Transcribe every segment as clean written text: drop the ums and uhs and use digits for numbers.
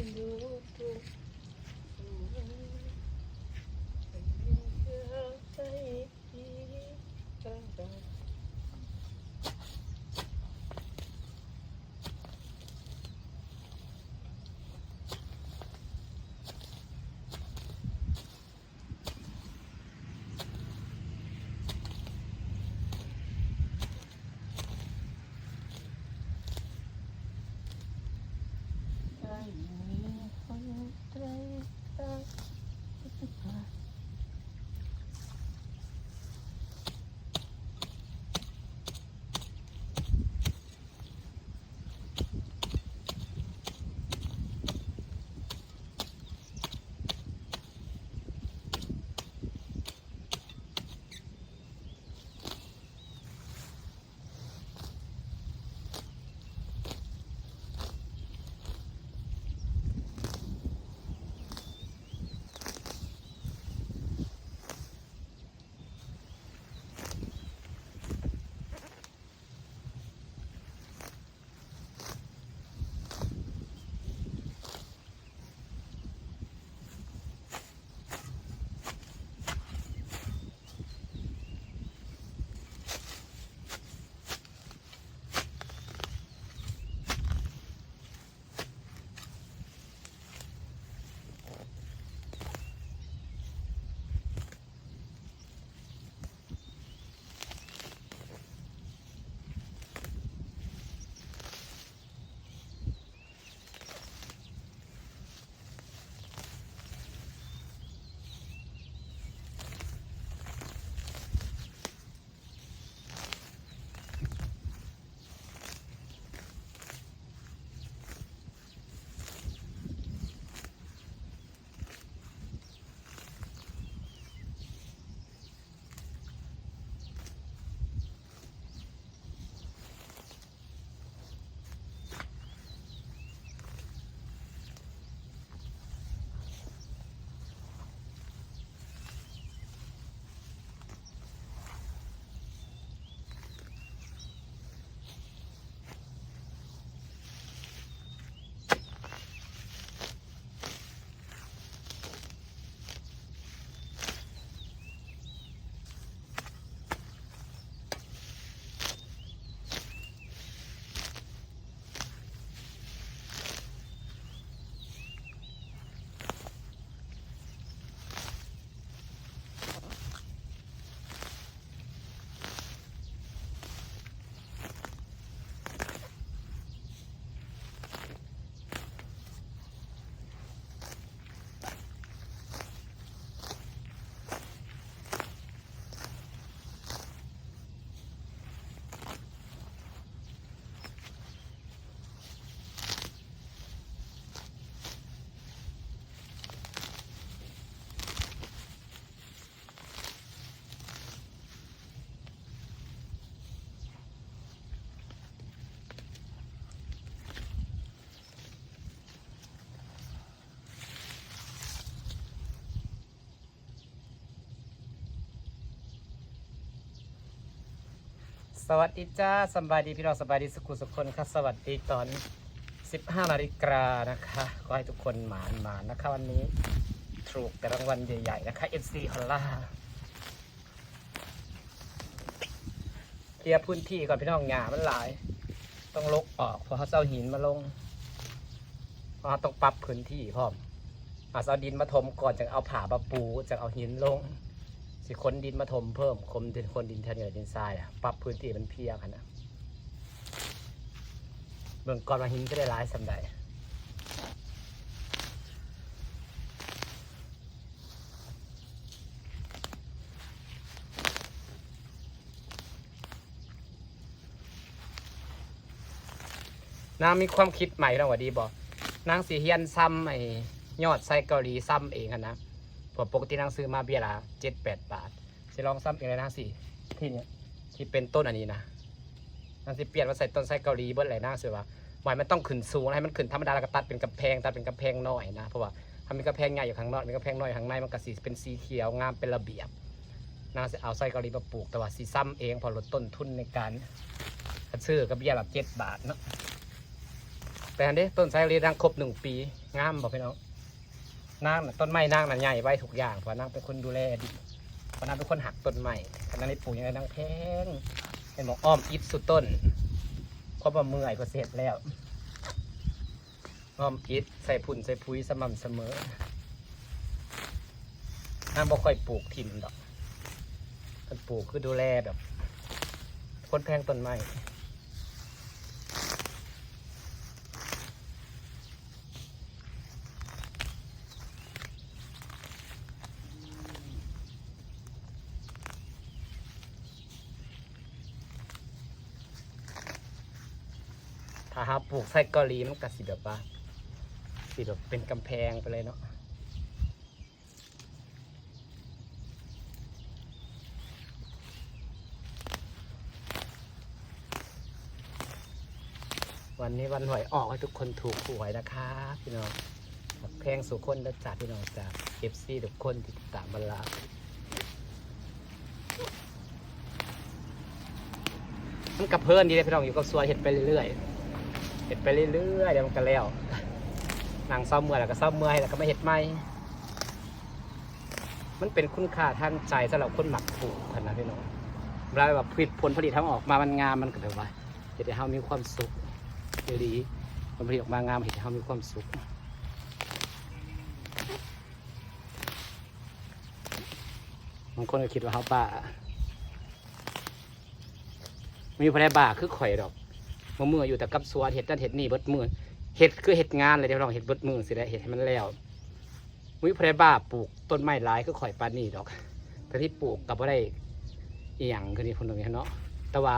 สวัสดีจ้าสบายดีพี่น้องสบายดีสุขุสุขคนค่ะสวัสดีตอน 15 นาฬิกานะคะขอให้ทุกคนหมานนะคะวันนี้ถูกแต่รางวัลใหญ่ๆนะคะ FC ฮอลล่าเคลียร์พื้นที่ก่อนพี่น้องหญ้ามันหลายต้องลกออกเพราะเขาเอาหินมาลงเพราะต้องปรับพื้นที่พร้อมเอาดินมาถมก่อนจะเอาผามาปูจะเอาหินลงสิคนดินมาถมเพิ่มคนดินแถวเหนือดินทรายปรับพื้นที่มันเพียกันนะเบื้องก่อนว่าหินก็ได้ร้ายสำใดนางมีความคิดใหม่แล้วว่าดีบอกนางสีเฮียนซ้ำไอ้ยอดไส้เกาหลีซ้ำเองนะพอปกตินางซื้อมาเบี้ยละ 7-8 บาทสิลองซ้ำเองเลยนะสิที่เนี้ยที่เป็นต้นอันนี้นะนางสิเปลี่ยนมาใส่ต้นไส้เกาหลีเบิ้ลอะไรนางซื้อว่าหมายมันต้องขึ้นสูงให้มันขึ้นธรรมดาแล้วก็ตัดเป็นกำแพงน้อยนะเพราะว่าถ้ามีกำแพงใหญ่อยู่ข้างนอกมีกำแพงน้อยข้างในมันก็สีเป็นสีเขียวงามเป็นระเบียบนางจะเอาไส้เกาหลีมาปลูกแต่ว่าสีซ้ำเองพอลดต้นทุนในการซื้อกับเบี้ยละ 7 บาทเนาะ แต่อันนี้ต้นไทรเรียนางครบ1 ปีงามบอกพี่น้องนางต้นไม้นางน่ะใหญ่ไว้ทุกอย่างเพราะนางเป็นคนดูแลดีเพราะนางเป็นคนหักต้นไม้ขณะนี้ปลูกยังไงนางแพงเป็นบอกอ้อมอิฐสุดต้นเพราะว่าเมื่อยก็เสร็จแล้วอ้อมอิฐใส่พุ่นใส่ปุ๋ยสม่ำเสมอนางบ่ค่อยปลูกถิ่นดอกคนปลูกคือดูแลแบบคนแพงต้นไม้ถ้าหาปลูกไส้เกาหลีมันก็สิแบบว่าสิแบบเป็นกำแพงไปเลยเนาะวันนี้วันหวยออกให้ทุกคนถูกหวยนะคะพี่น้องแพงสุขคนและจ่าพี่น้องจากFCทุกคนที่ติดตามบรรลามันกับเพื่อนดีเลยพี่น้องอยู่กับสวยเห็ดไปเรื่อยๆเห็ดไปเรื่อยๆเดี๋ยวมันก็แล้วนางเศร้าเมื่อยแล้วก็เศร้าเมื่อยแล้วก็ไม่เห็ดไม่มันเป็นคุณค่าทางใจสำหรับคนหมักปลูกขนาดพี่น้องเวลาแบบผลผลิตทั้งออกมามันงามมันก็แบบว่าเห็ดให้เรามีความสุขดีผลผลิตออกมางามเห็ดให้เรามีความสุขบางคนก็คิดว่าเขาบ้ามีพระบ้าคือข่อยดอกเมื่ออยู่แต่กับสวนเห็ดนั่นเห็ดนี่เบิดมือเห็ดคือเห็ดงานเลยเดี๋ยวลองเห็ดเบิดมือสิได้เห็ดให้มันแล้วมีพระบ้าปลูกต้นไม้หลายคือข่อยปานนี่ดอกแต่ที่ปลูกกับว่าได้อีหยังคือนี่คนตรงนี้เนาะแต่ว่า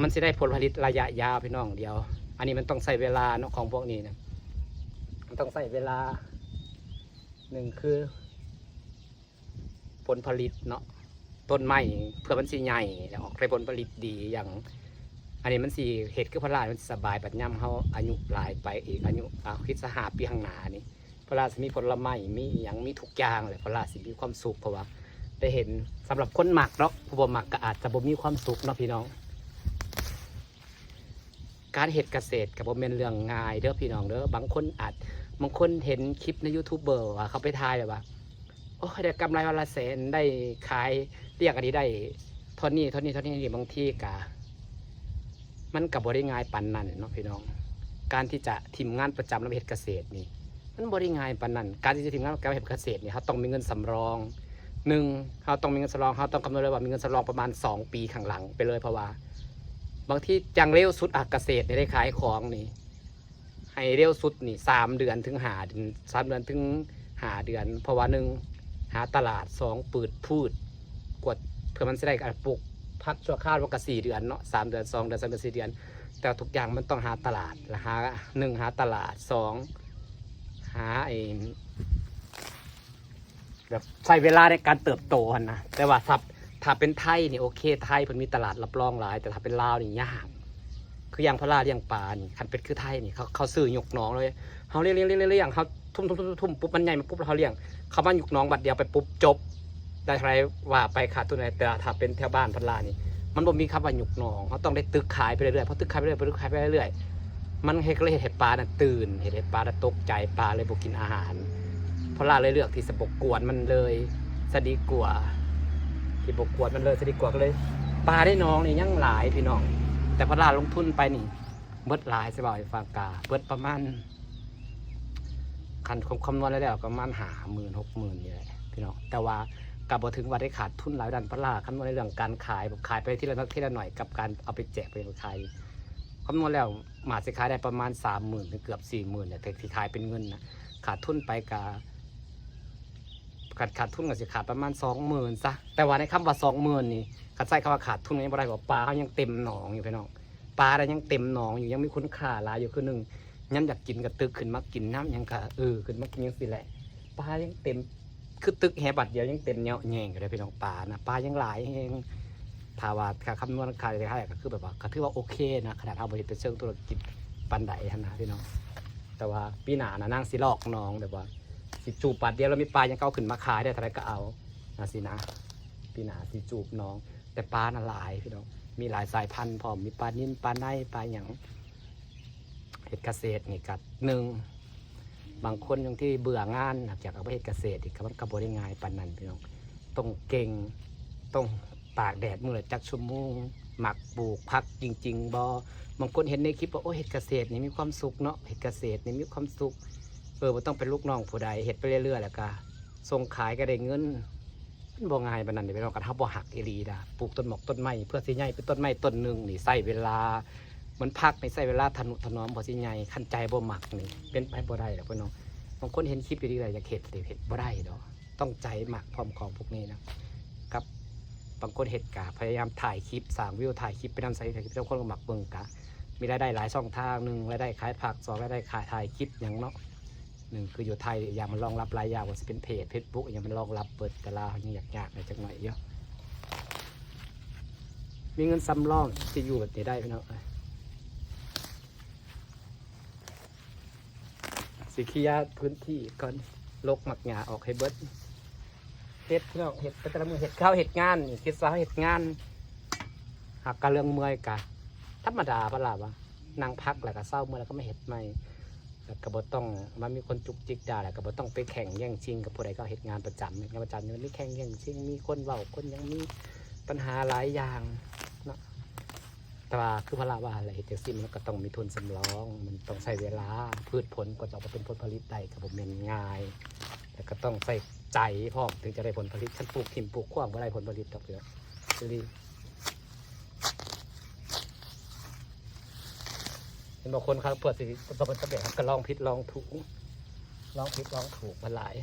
มันจะได้ผลผลิตระยะยาวพี่น้องเดียวอันนี้มันต้องใส่เวลาเนาะของพวกนี้นะมันต้องใส่เวลา1คือผลผลิตเนาะต้นไม้เพื่อมันสีใหญ่แล้วออกได้ผลผลิตดีอย่างอันนี้มันสีเห็ดคือพระราชมันสบายปัญญำเขาอายุหลายไปอีกอายุคิดสหาปีข้างหน้านี่พระราชมีผลไม้มีอย่างมีทุกอย่างเลยพระราชมีความสุขเพราะว่าได้เห็นสำหรับคนหมักเนาะผู้บ่หมักก็อาจจะบ่มีความสุขเนาะพี่น้องการเห็ดเกษตรกับบ่เป็นเรื่องง่ายเด้อพี่น้องเด้อบางคนเห็นคลิปในยูทูบเบอร์ว่าเขาไปถ่ายแบบว่าโอ้ยได้กำไรวันละแสนได้ขายเรียกอันนี้ได้เท่านี้บางที่กะมันกับบริง่ายปันนั่นเนาะพี่น้องการที่จะทีมงานประจำแล้วเฮ็ดเกษตรนี่มันบริง่ายปันนั่นการที่จะทีมงานการเฮ็ดเกษตรนี่เขาต้องมีเงินสำรองเขาต้องมีเงินสำรองเขาต้องกำหนดเลยว่ามีเงินสำรองประมาณ2 ปีข้างหลังไปเลยเพราะว่าบางที่จังเร็วสุดเกษตรได้ขายของนี่ให้เร็วสุดนี่3 เดือนถึง5 เดือน3 เดือนถึง5 เดือนเพราะว่า1หาตลาด2ปืดพูดกดเพื่อมันจะได้ปลูกพักชั่วคราวว่าก็4 เดือนเนาะ3 เดือน2 เดือน3 เดือน4 เดือนแต่ทุกอย่างมันต้องหาตลาดหา1หาตลาด2หาแบบใช้เวลาในการเติบโตนะแต่ว่าถ้าเป็นไทยนี่โอเคไทยมันมีตลาดรับรองหลายแต่ถ้าเป็นลาวนี่ยากคืออย่างพระราเลี้ยงปลานี่คันเป็นคือไทยนี่เขาซื้อหยกน้องเลยเขาเลี้ยงเขาทุ่มปุ๊บมันใหญ่มาปุ๊บเขาเลี้ยงเขาบ้านหยกน้องบัดเดียวไปปุ๊บจบได้อะไรว่าไปขาดทุนอะไรแต่ถ้าเป็นแถวบ้านพระรานี่มันบ่มีคำว่าหยกน้องเขาต้องได้ตึกขายไปเรื่อยๆเพราะตึกขายไปเรื่อยๆมันเห็ดปลาน่ะตื่นเห็ดปลาน่ะตกใจปลาเลยบ่กินอาหารพระราเลยเลือกที่จะบกกวนมันเลยสดีกว่าที่บกกวนมันเลยสดีกว่าก็เลยปลาได้น้องนี่ยังหลายพี่น้องแต่พระราลงทุนไปนี่เบิดหลายสบายฟางกาเบิดประมาณคันคำนวณแล้วประมาณ50,000 60,000นี่แหละพี่น้องแต่ว่ากับบถึงว่าได้ขาดทุนหลายดันพระราคำนวณในเรื่องการขายไปที่ละหน่อยกับการเอาไปแจกไปขายคำนวณแล้วหมาสิขายได้ประมาณ30,000ถึงเกือบ40,000เนี่ยแต่ที่ขายเป็นเงินนะขาดทุนไปขาดทุนก็สิขาดประมาณ20,000ซะแต่ว่าในคำว่า20,000นี่ขัดใส่คำว่าขาดทุนนี้บ่ได้บอกปลาเขายังเต็มหนองอยู่พี่น้องปลาได้ยังเต็มหนองอยู่ยังมีคุณค่าหลายอยู่คือ1ย้ำอยากกินกับตึกขึ้นมากินน้ำยังกะขึ้นมากินยังสิแหละปลายังเต็มคือตึกแหบัดเดียวยังเต็มเนาะแง่งอยู่เลยพี่น้องปลานะปลายังหลายเองถ้าว่าคำนวณค่าใช้จ่ายก็คือแบบว่าก็ถือว่าโอเคนะขนาดเอาบริษัทเป็นเชิงธุรกิจปันใดนะพี่น้องแต่ว่าปีหน้านะนั่งสิลอกน้องแบบว่าสิจูบปัดเดียวแล้วมีปลายังเก้าขึ้นมาขายได้เท่าไรก็เอานะสินะปีหน้าสิจูบน้องแต่ปลาน่ะหลายพี่น้องมีหลายสายพันธุ์พร้อมมีปลานิ่มปลาไนปลาหยัง เฮ็ดเกษตรนี่ก็หนึ่งบางคนอย่างที่เบื่องานอยากเอาไปเฮ็ดเกษตรอีกมันก็บ่ได้ง่ายปานนั้นพี่น้องต้องเก่งต้องตากแดดมื้อละจักชั่วโมงหมักปลูกผักจริงๆบ่บางคนเห็นในคลิปว่าโอ้เฮ็ดเกษตรนี่มีความสุขเนาะเฮ็ดเกษตรนี่มีความสุขบ่ต้องเป็นลูกน้องผู้ใดเฮ็ดไปเรื่อยๆแล้วก็ส่งขายก็ได้เงินมันบ่ง่ายปานนั้นเด้พี่น้องก็ถ้าบ่หักอีหลีดาปลูกต้นหมอกต้นไม้เพื่อสิใหญ่เป็นต้นไม้ต้นนึงนี่ใช้เวลามันพักในใช้เวลาทนุถนอมบ่สิใหญ่คันใจบ่หมักนี่เป็นไปบ่ได้ดอกพี่น้องบางคนเห็นคลิปอยู่ดีเลยอยากเฮ็ดแต่เฮ็ดบ่ได้ดอกต้องใจหมักพร้อมของพวกนี้นะกับบางคนเฮ็ดกะพยายามถ่ายคลิปสร้างวิวถ่ายคลิปไปนำใส่ถ่ายคลิปบางคนก็หมักเบิ่งกะมีรายได้หลายช่องทาง1รายได้ขายผัก2รายได้ขายถ่ายคลิปหยังเนาะ1คืออยู่ไทยอย่างมันรองรับหลายอย่างว่าสิเป็นเพจ Facebook อย่างมันรองรับเปิดแต่ละยังยากๆหน่อยจักหน่อยเยอะมีเงินสำรองที่อยู่แบบนี้ได้พี่น้องสิเคลียร์พื้นที่ก่อนลกหมักหญ้าออกให้เบิดเฮ็ดพี่น้องเฮ็ดแต่ละมื้อเฮ็ดข้าวเฮ็ดงานนี่คิดว่าเฮ็ดงานหากกะเรื่องเมื่อยกะธรรมดาปะล่ะวะนั่งพักแล้วก็เศร้าเมื่อแล้วก็ไม่เฮ็ดใหม่แล้วก็บ่ต้องมันมีคนจุกจิกด่าแล้วก็บ่ต้องไปแข่งแย่งชิงกับผู้ใดก็เฮ็ดงานประจำงานประจำมันมีแข่งแย่งชิงมีคนเว้าคนยังมีปัญหาหลายอย่างเนาะแต่ว่าคือพละว่าอะไรเฮ็ดจังซี่มันก็ต้องมีทุนสำรองมันต้องใช้เวลาพืชผลก็จะออกมาเป็นผลผลิตได้ก็บ่แม่นง่ายแต่ก็ต้องใส่ใจพร้อมถึงจะได้ผลผลิตฉันปลูกถิ่มปลูกขว้างบ่ได้ผลผลิตดอกเด้อคือเห็นบางคนเขาเปิดสิประสบการณ์ครับก็ลองผิดลองถูกลองผิดลองถูกมาหลาย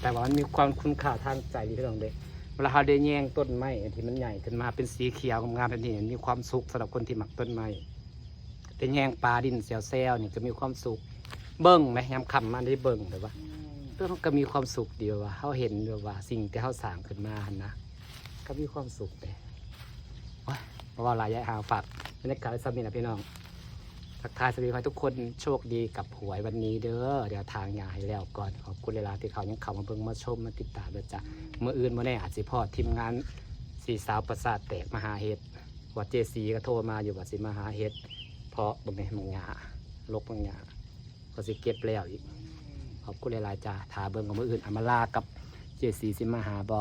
แต่ว่ามันมีความคุณค่าทางใจที่ต้องเด็กเวลาเราได้แยงต้นไม้ที่มันใหญ่ขึ้นมาเป็นสีเขียวงามแบบนี้มีความสุขสำหรับคนที่หมักต้นไม้ได้แยงปลาดินเซลเซลนี่ก็มีความสุขเบิ้งไหมยามคำมันได้เบิ้งแต่ว่ามันก็มีความสุขเดียวว่าเขาเห็นเดียวว่าสิ่งที่เขาสร้างขึ้นมานะก็มีความสุขเลยเพราะว่าหลายอย่างฝากบรรยากาศสำนีนะพี่น้องทักทายสวัสดีทุกคนโชคดีกับหวยวันนี้เด้อเดี๋ยวทางยาให้แล้วก่อนขอบคุณเวลาที่เขายังเข้ามาเบิ่งมาชมมาติดตามด้วยจ้ะเมื่ออื่นเมื่อแน่อาจจะพอทีมงานสีสาวประสาทแตกมหาเฮ็ดวัดเจซีก็โทรมาอยู่ว่าสิมหาเฮ็ดเพราะบางในบางยาลกบางยาก็สิเก็บแล้วอีกขอบคุณหลายๆจ้าถาเบิ่งกับมืออื่นอามาลากับเจสีสิมาหาบอ